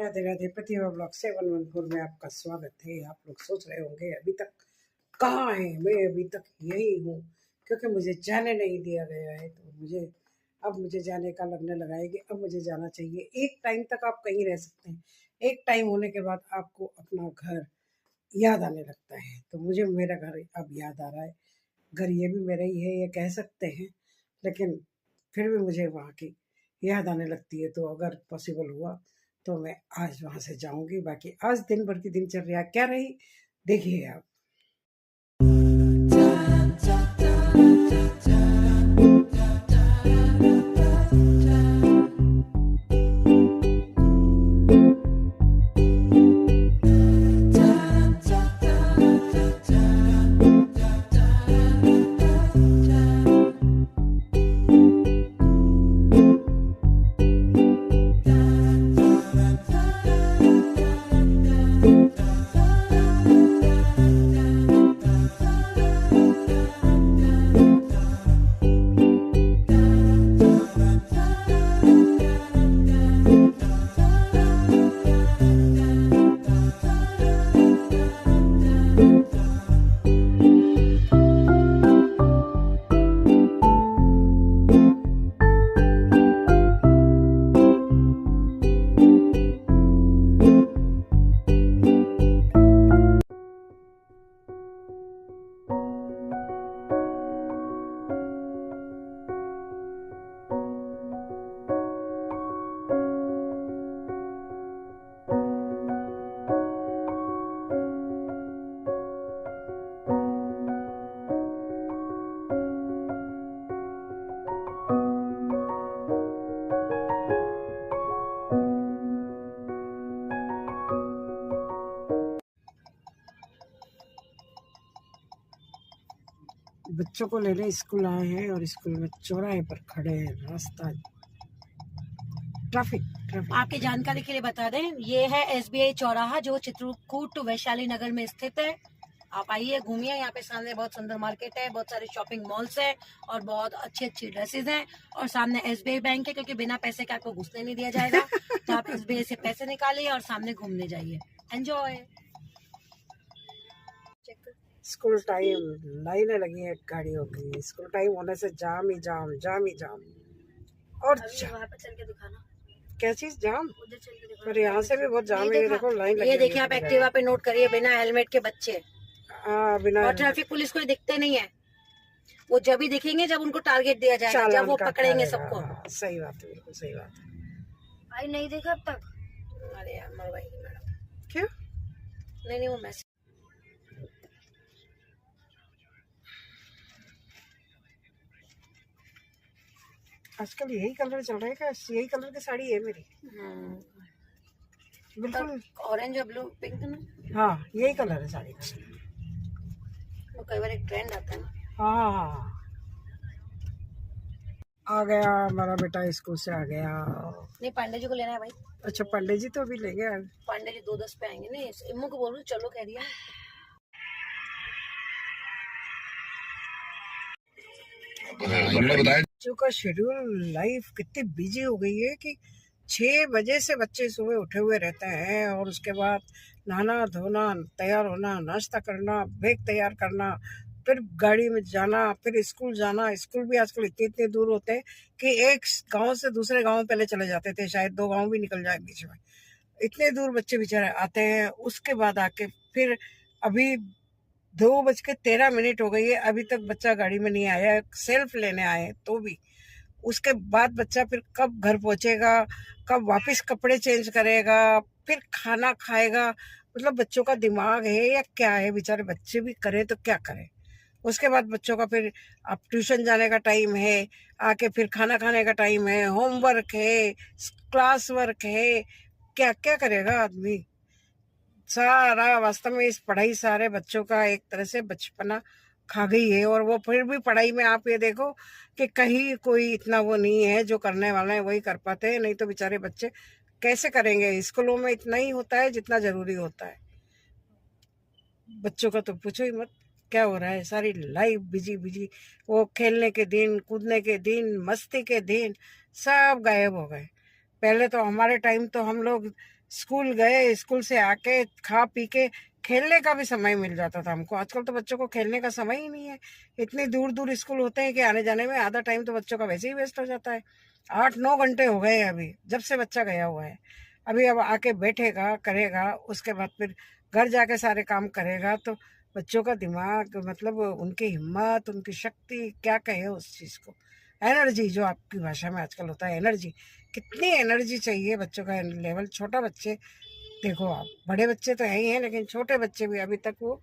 राधे राधे। प्रतिभा blog 714 में आपका स्वागत है। आप लोग सोच रहे होंगे अभी तक कहाँ है, मैं अभी तक यही हूँ क्योंकि मुझे जाने नहीं दिया गया है। तो मुझे जाने का लगने लगा है कि अब मुझे जाना चाहिए। एक टाइम तक आप कहीं रह सकते हैं, एक टाइम होने के बाद आपको अपना घर याद आने लगता है। तो मुझे मेरा घर अब याद आ रहा है। घर ये भी मेरा ही है, ये कह सकते हैं, लेकिन फिर भी मुझे वहाँ की याद आने लगती है। तो अगर पॉसिबल हुआ तो मैं आज वहाँ से जाऊँगी। बाकी आज दिन भर की दिनचर्या क्या रही देखिए आप। बच्चों को लेने स्कूल आए हैं और स्कूल में चौराहे पर खड़े हैं। रास्ता ट्रैफिक आपके जानकारी के लिए बता दें, ये है SBI चौराहा जो चित्रकूट वैशाली नगर में स्थित है। आप आइए, घूमिए। यहाँ पे सामने बहुत सुंदर मार्केट है, बहुत सारे शॉपिंग मॉल्स है और बहुत अच्छी अच्छी ड्रेसेस हैं। और सामने SBI बैंक है, क्योंकि बिना पैसे के आपको घुसने नहीं दिया जाएगा। तो आप SBI से पैसे निकालिए और सामने घूमने जाइए। एंजॉय। स्कूल टाइम, लाइनें लगी हैं गाड़ियों की। स्कूल टाइम होने से जाम ही जाम, जाम ही जाम। और वहाँ पे चल के दिखाना क्या चीज जाम, उधर चल के दिखाना। पर यहाँ से भी बहुत जाम है। ये देखो लाइन लगी। ये देखिए, आप एक्टिवा पे नोट करिए, बिना हेलमेट के बच्चे। बिना। और ट्रैफिक पुलिस को दिखते नहीं है, वो जब भी दिखेंगे जब उनको टारगेट दिया जाएगा, जब वो पकड़ेंगे सबको। सही बात है, बिल्कुल सही बात है। भाई नहीं देखा अब तक? अरे यार मर भाई मैडम। क्यों? नहीं वो मैसेज। आजकल यही कलर चल रहा है क्या? यही कलर की साड़ी है मेरी। बिल्कुल ऑरेंज और ब्लू पिंक ना। हाँ, यही कलर है साड़ी का। वो कई बार एक ट्रेंड आता है ना। हाँ, आ गया हमारा बेटा, स्कूल से आ गया। नहीं, पांडे जी को लेना है भाई। अच्छा, पांडे जी तो अभी लेंगे। पांडे जी 2:10 पे आएंगे। नहीं, इम्मू को बोल रही चलो, कह दिया। बच्चों का शेड्यूल, लाइफ कितनी बिजी हो गई है कि 6 बजे से बच्चे सुबह उठे हुए रहते हैं और उसके बाद नहाना धोना, तैयार होना, नाश्ता करना, बैग तैयार करना, फिर गाड़ी में जाना, फिर स्कूल जाना। स्कूल भी आजकल इतने इतने दूर होते हैं कि एक गांव से दूसरे गांव पहले चले जाते थे, शायद 2 गांव भी निकल जाए बीच में। इतने दूर बच्चे बेचारे आते हैं। उसके बाद आके फिर अभी 2:13 हो गई है, अभी तक बच्चा गाड़ी में नहीं आया। सेल्फ लेने आए तो भी उसके बाद बच्चा फिर कब घर पहुंचेगा, कब वापस कपड़े चेंज करेगा, फिर खाना खाएगा। मतलब बच्चों का दिमाग है या क्या है? बेचारे बच्चे भी करें तो क्या करें। उसके बाद बच्चों का फिर अब ट्यूशन जाने का टाइम है, आके फिर खाना खाने का टाइम है, होमवर्क है, क्लास वर्क है, क्या क्या करेगा आदमी। सारा वास्तव में इस पढ़ाई सारे बच्चों का एक तरह से बचपना खा गई है। और वो फिर भी पढ़ाई में आप ये देखो कि कहीं कोई इतना वो नहीं है, जो करने वाला है वही कर पाते हैं, नहीं तो बेचारे बच्चे कैसे करेंगे। स्कूलों में इतना ही होता है जितना जरूरी होता है। बच्चों का तो पूछो ही मत, क्या हो रहा है। सारी लाइफ बिजी बिजी। वो खेलने के दिन, कूदने के दिन, मस्ती के दिन सब गायब हो गए। पहले तो हमारे टाइम तो हम लोग स्कूल गए, स्कूल से आके खा पी के खेलने का भी समय मिल जाता था हमको। आजकल तो बच्चों को खेलने का समय ही नहीं है। इतनी दूर दूर स्कूल होते हैं कि आने जाने में आधा टाइम तो बच्चों का वैसे ही वेस्ट हो जाता है। 8-9 घंटे हो गए हैं अभी जब से बच्चा गया हुआ है। अभी अब आके बैठेगा, करेगा, उसके बाद फिर घर जाके सारे काम करेगा। तो बच्चों का दिमाग, मतलब उनकी हिम्मत, उनकी शक्ति, क्या कहे उस चीज़ को, एनर्जी, जो आपकी भाषा में आजकल होता है एनर्जी, कितनी एनर्जी चाहिए बच्चों का लेवल। छोटा बच्चे देखो, आप बड़े बच्चे तो है ही हैं, लेकिन छोटे बच्चे भी अभी तक वो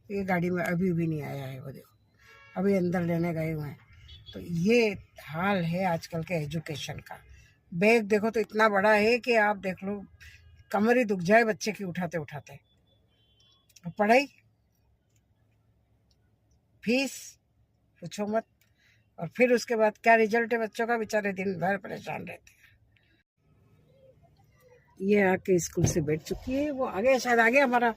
ये गाड़ी में अभी भी नहीं आया है, वो देखो अभी अंदर लेने गए हुए हैं। तो ये हाल है आजकल के एजुकेशन का। बैग देखो तो इतना बड़ा है कि आप देख लो कमर ही दुख जाए बच्चे की उठाते उठाते। और पढ़ाई, फीस पूछो मत। और फिर उसके बाद क्या रिजल्ट है बच्चों का, बेचारे दिन भर परेशान रहते हैं। ये आके स्कूल से बैठ चुकी है, वो आ गया, शायद आ गया हमारा,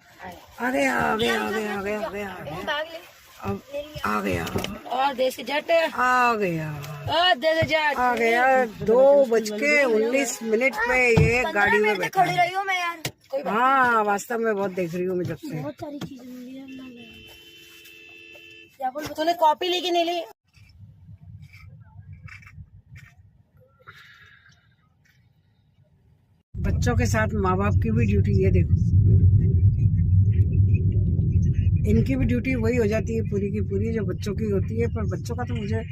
आ गया आ गया आ गया आ गया आ गया आ गया, अब आ गया, और देसी जट आ गया, और देसी जट आ गया। 2:19 में ये गाड़ी में बैठा है। रही हूँ मैं यार, कोई हाँ, वास्तव में बहुत देख रही हूँ मैं जब से। बहुत सारी चीजें मिली हैं। क्या बोल, तूने कॉपी ली कि नहीं ली? बच्चों के साथ माँ बाप की भी ड्यूटी, ये देखो इनकी भी ड्यूटी वही हो जाती है पूरी की पूरी जो बच्चों की होती है। पर बच्चों का तो मुझे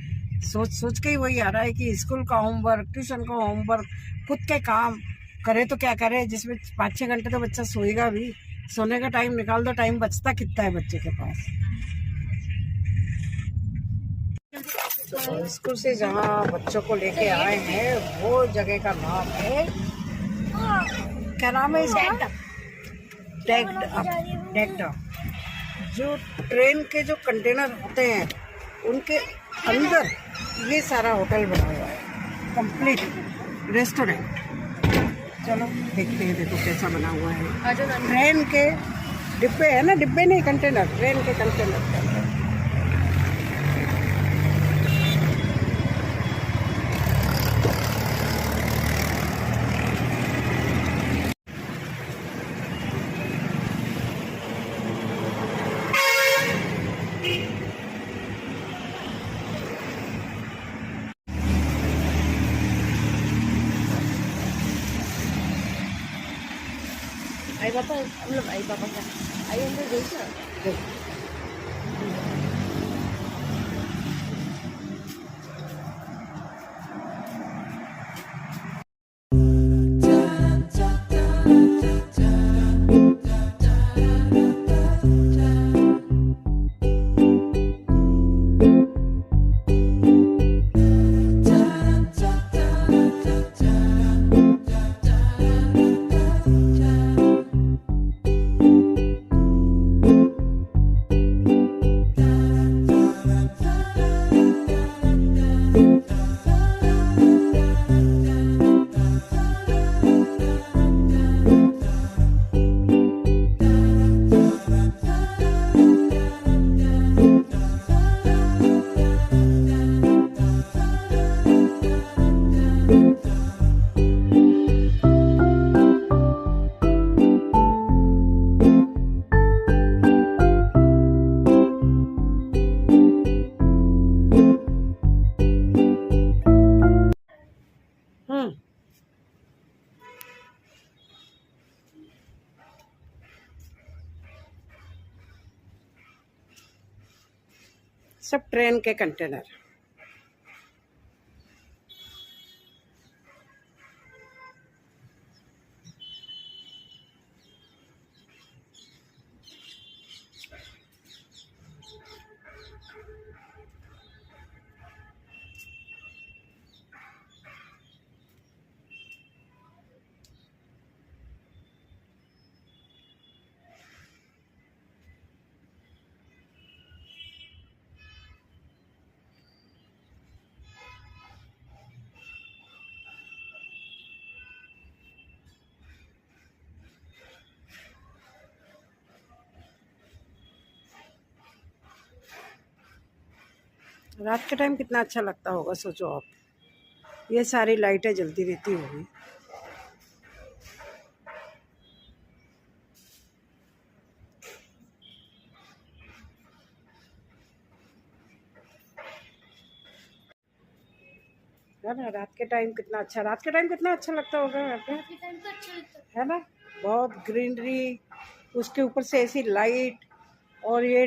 सोच सोच के ही वही आ रहा है कि स्कूल का होमवर्क, ट्यूशन का होमवर्क, खुद के काम करे तो क्या करे, जिसमें 5-6 घंटे तो बच्चा सोएगा भी। सोने का टाइम निकाल दो, टाइम बचता कितना है बच्चे के पास। तो स्कूल से जहाँ बच्चों को लेके आए हैं वो जगह का नाम है, क्या नाम है इसका, डेक्ड अप। जो ट्रेन के जो कंटेनर होते हैं उनके अंदर ये सारा होटल बना हुआ है, कंप्लीट रेस्टोरेंट। चलो देखते हैं, देखो कैसा बना हुआ है। ट्रेन के डिब्बे है ना, डिब्बे नहीं कंटेनर, ट्रेन के कंटेनर। आई पापा, मतलब आई पापा का आई अंदर देखा। सब ट्रेन के कंटेनर। रात के टाइम कितना अच्छा लगता होगा, सोचो आप, ये सारी लाइटें जलती रहती होगी। है ना। रात के टाइम कितना अच्छा लगता होगा यहाँ पे, है ना। बहुत ग्रीनरी, उसके ऊपर से ऐसी लाइट, और ये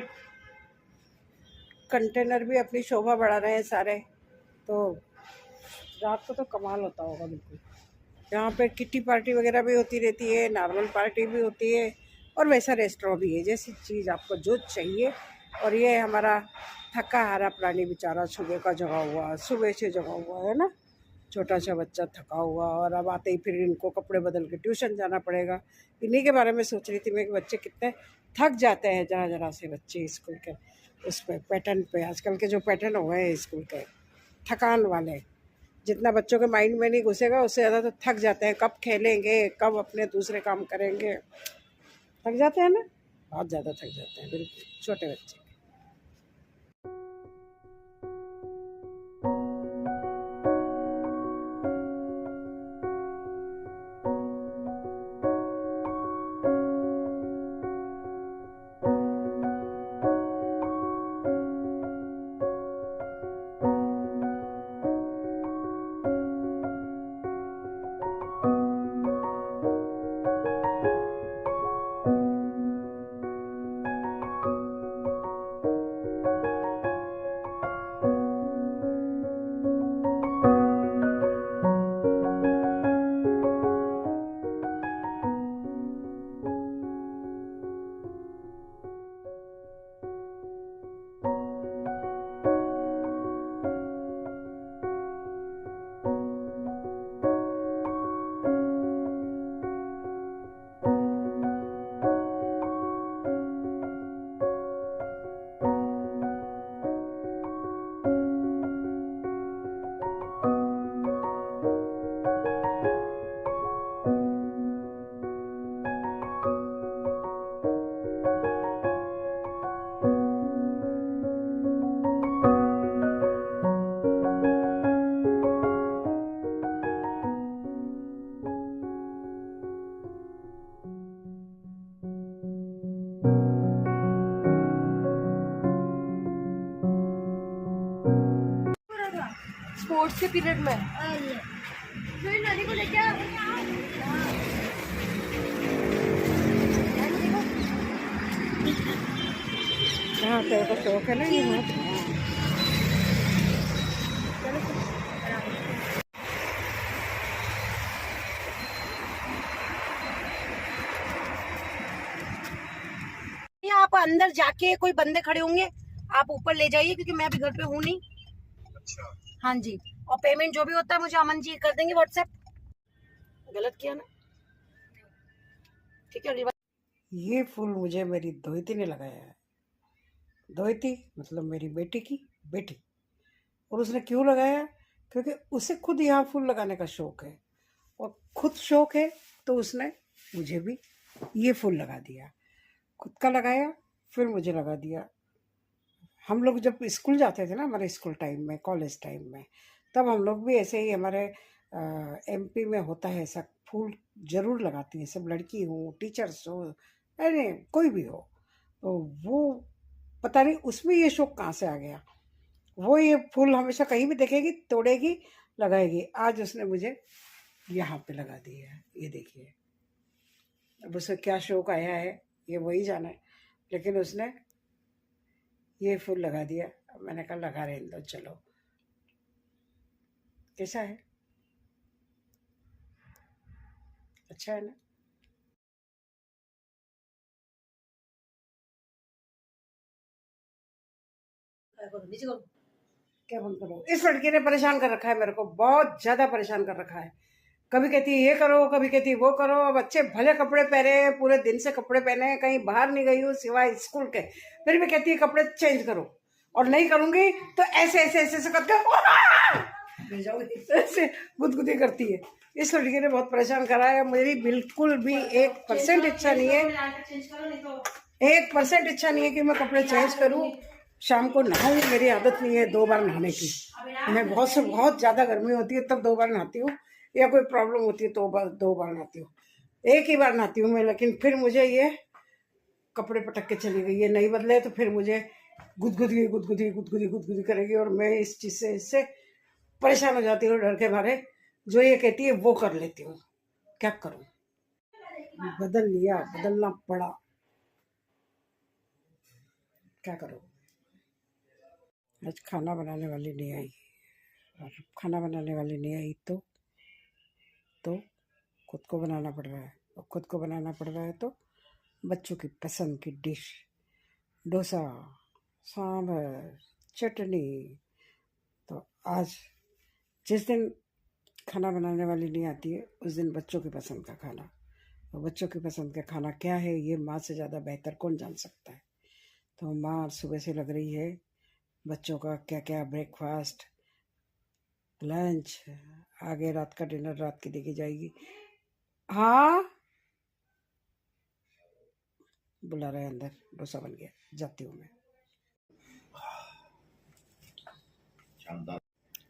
कंटेनर भी अपनी शोभा बढ़ा रहे हैं सारे। तो रात को तो कमाल होता होगा बिल्कुल। यहाँ पे किटी पार्टी वगैरह भी होती रहती है, नॉर्मल पार्टी भी होती है, और वैसा रेस्टोरेंट भी है, जैसी चीज़ आपको जो चाहिए। और ये हमारा थका हारा प्राणी बेचारा सुबह का जगा हुआ, सुबह से जगा हुआ है ना, छोटा सा बच्चा थका हुआ, और अब आते ही फिर इनको कपड़े बदल के ट्यूशन जाना पड़ेगा। इन्हीं के बारे में सोच रही थी मैं कि बच्चे कितने थक जाते हैं जरा जरा से बच्चे स्कूल के उस पर पैटर्न पे। आजकल के जो पैटर्न हो गए हैं स्कूल के थकान वाले, जितना बच्चों के माइंड में नहीं घुसेगा उससे ज़्यादा तो थक जाते हैं। कब खेलेंगे, कब अपने दूसरे काम करेंगे, थक जाते हैं ना, बहुत ज़्यादा थक जाते हैं बिल्कुल छोटे बच्चे। स्पोर्ट्स के पीरियड में नदी को लेके हाँ, तेरे को शौक है ना ये बहुत। आप अंदर जाके कोई बंदे खड़े होंगे, आप ऊपर ले जाइए क्योंकि मैं अभी घर पे हूँ नहीं। अच्छा। हाँ जी, और पेमेंट जो भी होता है मुझे अमन जी कर देंगे व्हाट्सएप। गलत किया ना, ठीक है। ये फूल मुझे मेरी दोहिती ने लगाया है। दोहिती मतलब मेरी बेटी की बेटी। और उसने क्यों लगाया? क्योंकि उसे खुद यहाँ फूल लगाने का शौक है, और खुद शौक है तो उसने मुझे भी ये फूल लगा दिया। खुद का लगाया, फिर मुझे लगा दिया। हम लोग जब स्कूल जाते थे ना, हमारे स्कूल टाइम में, कॉलेज टाइम में, तब हम लोग भी ऐसे ही, हमारे एमपी में होता है ऐसा, फूल जरूर लगाती है सब, लड़की हो, टीचर्स हो, अरे कोई भी हो। तो वो पता नहीं उसमें ये शौक कहाँ से आ गया। वो ये फूल हमेशा कहीं भी देखेगी तोड़ेगी, लगाएगी। आज उसने मुझे यहाँ पे लगा दिया है, ये देखिए। अब उसे क्या शौक आया है ये वही जाने, लेकिन उसने ये फूल लगा दिया। मैंने कहा लगा रहने दो, चलो। कैसा है? अच्छा है ना। क्या बंद करो? इस लड़की ने परेशान कर रखा है मेरे को, बहुत ज्यादा परेशान कर रखा है। कभी कहती है ये करो, कभी कहती है वो करो। अब अच्छे भले कपड़े पहने, पूरे दिन से कपड़े पहने, कहीं बाहर नहीं गई हूँ सिवाय स्कूल के, फिर भी कहती है कपड़े चेंज करो, और नहीं करूंगी तो ऐसे ऐसे ऐसे ऐसे करके ऐसे गुदगुदी करती है। इस लड़की ने बहुत परेशान करा है। मेरी बिल्कुल भी 1% इच्छा नहीं है, 1% इच्छा नहीं है कि मैं कपड़े चेंज करूँ। शाम को नहाऊं, मेरी आदत नहीं है 2 बार नहाने की। मैं बहुत ज़्यादा गर्मी होती है तब 2 बार नहाती हूँ, या कोई प्रॉब्लम होती है तो 2 बार नहाती हूँ। एक ही बार नहाती हूँ मैं, लेकिन फिर मुझे ये कपड़े पटक के चली गई, ये नहीं बदले तो फिर मुझे गुदगुदी करेगी, और मैं इस चीज़ से इससे परेशान हो जाती हूँ डर के मारे। जो ये कहती है वो कर लेती हूँ, क्या करूँ। बदल लिया, बदलना पड़ा, क्या करूँ। आज खाना बनाने वाली नहीं आई, और खाना बनाने वाली नहीं आई तो खुद को बनाना पड़ रहा है। और खुद को बनाना पड़ रहा है तो बच्चों की पसंद की डिश, डोसा, सांभर, चटनी। तो आज जिस दिन खाना बनाने वाली नहीं आती है उस दिन बच्चों की पसंद का खाना। और बच्चों की पसंद का खाना क्या है ये माँ से ज़्यादा बेहतर कौन जान सकता है। तो माँ सुबह से लग रही है बच्चों का क्या क्या ब्रेकफास्ट, लंच, आगे रात का डिनर रात की देखी जाएगी। हाँ, बुला रहे हैं अंदर, डोसा बन गया, जाती हूँ मैं।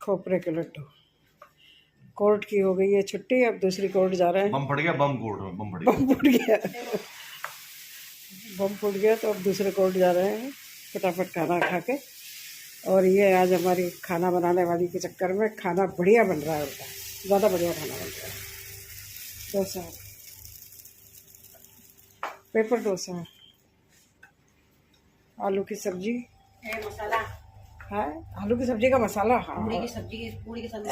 खोपरे के लड्डू। कोर्ट की हो गई है छुट्टी, अब दूसरी कोर्ट जा रहे हैं। बम फट गया, बम कोर्ट में बम फट गया, बम फूट गया, बम फूट गया। तो अब दूसरे कोर्ट जा रहे हैं फटाफट खाना खा के। और ये आज हमारी खाना बनाने वाली के चक्कर में खाना बढ़िया बन रहा है, उनका ज़्यादा बढ़िया खाना बन रहा है। डोसा, पेपर डोसा, आलू की सब्जी, मसाला, हाँ आलू की सब्जी का मसाला, हाँ पूरी की सब्जी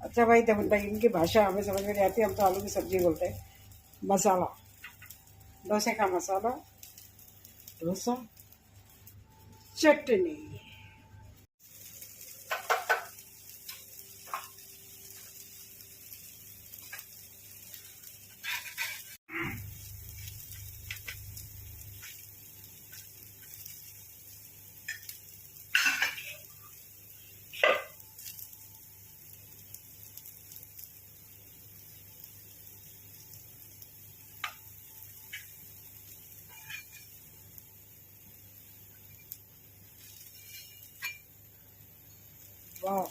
अच्छा भाई, तो भाई इनकी भाषा हमें समझ में नहीं आती, हम तो आलू की सब्जी बोलते हैं। मसाला, डोसे का मसाला, डोसा, चटनी। वाह,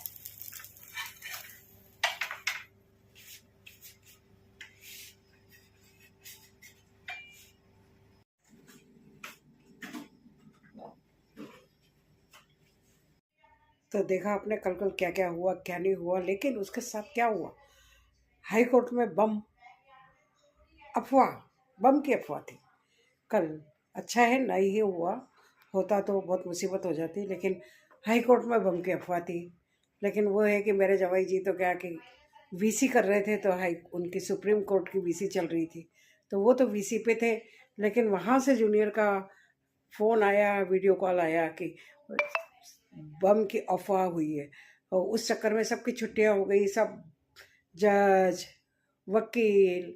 तो देखा आपने कल कल क्या क्या हुआ क्या नहीं हुआ, लेकिन उसके साथ क्या हुआ, हाई कोर्ट में बम, अफवाह, बम की अफवाह थी कल। अच्छा है नहीं ही हुआ, होता तो बहुत मुसीबत हो जाती, लेकिन हाई कोर्ट में बम की अफवाह थी। लेकिन वो है कि मेरे जवाई जी तो क्या कि वीसी कर रहे थे, तो हाई उनकी सुप्रीम कोर्ट की वीसी चल रही थी, तो वो तो वीसी पे थे। लेकिन वहाँ से जूनियर का फ़ोन आया, वीडियो कॉल आया कि बम की अफवाह हुई है। और उस चक्कर में सबकी छुट्टियां हो गई, सब जज, वकील,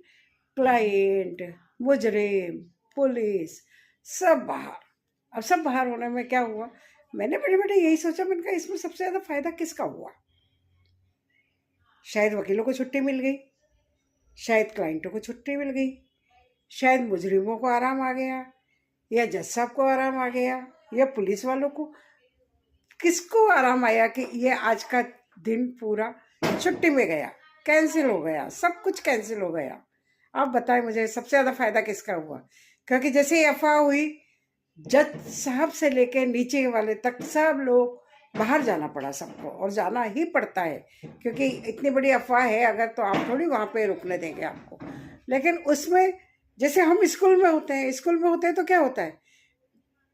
क्लाइंट, मुजरिम, पुलिस सब बाहर। अब सब बाहर होने में क्या हुआ, मैंने बड़े बड़े यही सोचा, मैंने कहा इसमें सबसे ज़्यादा फायदा किसका हुआ। शायद वकीलों को छुट्टी मिल गई, शायद क्लाइंटों को छुट्टी मिल गई, शायद मुजरिमों को आराम आ गया, या जज साहब को आराम आ गया, या पुलिस वालों को, किसको आराम आया कि ये आज का दिन पूरा छुट्टी में गया, कैंसिल हो गया, सब कुछ कैंसिल हो गया। आप बताएं मुझे सबसे ज़्यादा फायदा किसका हुआ। क्योंकि जैसे ही अफवाह हुई, जज साहब से लेके नीचे वाले तक सब लोग बाहर जाना पड़ा सबको, और जाना ही पड़ता है क्योंकि इतनी बड़ी अफवाह है अगर, तो आप थोड़ी वहाँ पे रुकने देंगे आपको। लेकिन उसमें जैसे हम स्कूल में होते हैं तो क्या होता है,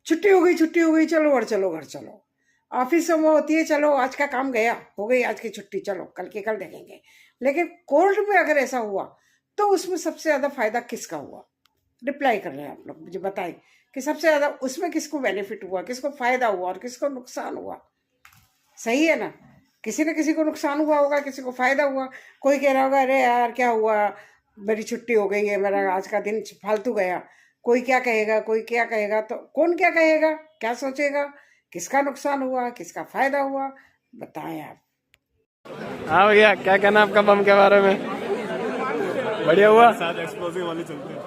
छुट्टी हो गई, चलो घर चलो घर चलो। ऑफिसों में होती है, चलो आज का काम गया, हो गई आज की छुट्टी, चलो कल की कल देखेंगे। लेकिन कोर्ट में अगर ऐसा हुआ तो उसमें सबसे ज़्यादा फायदा किसका हुआ। रिप्लाई कर रहे हैं आप लोग, मुझे बताएं कि सबसे ज़्यादा उसमें किसको बेनिफिट हुआ, किसको फायदा हुआ और किसको नुकसान हुआ। सही है ना, किसी न किसी को नुकसान हुआ होगा, किसी को फायदा हुआ। कोई कह रहा होगा अरे यार क्या हुआ, मेरी छुट्टी हो गई है, मेरा आज का दिन फालतू गया। कोई क्या कहेगा, कोई क्या कहेगा, तो कौन क्या कहेगा, क्या सोचेगा, किसका नुकसान हुआ, किसका फायदा हुआ, बताएं आप। हाँ भैया, क्या कहना आपका बम के बारे में? बढ़िया हुआ, साथ एक्सप्लोसिव वाले चलते हैं।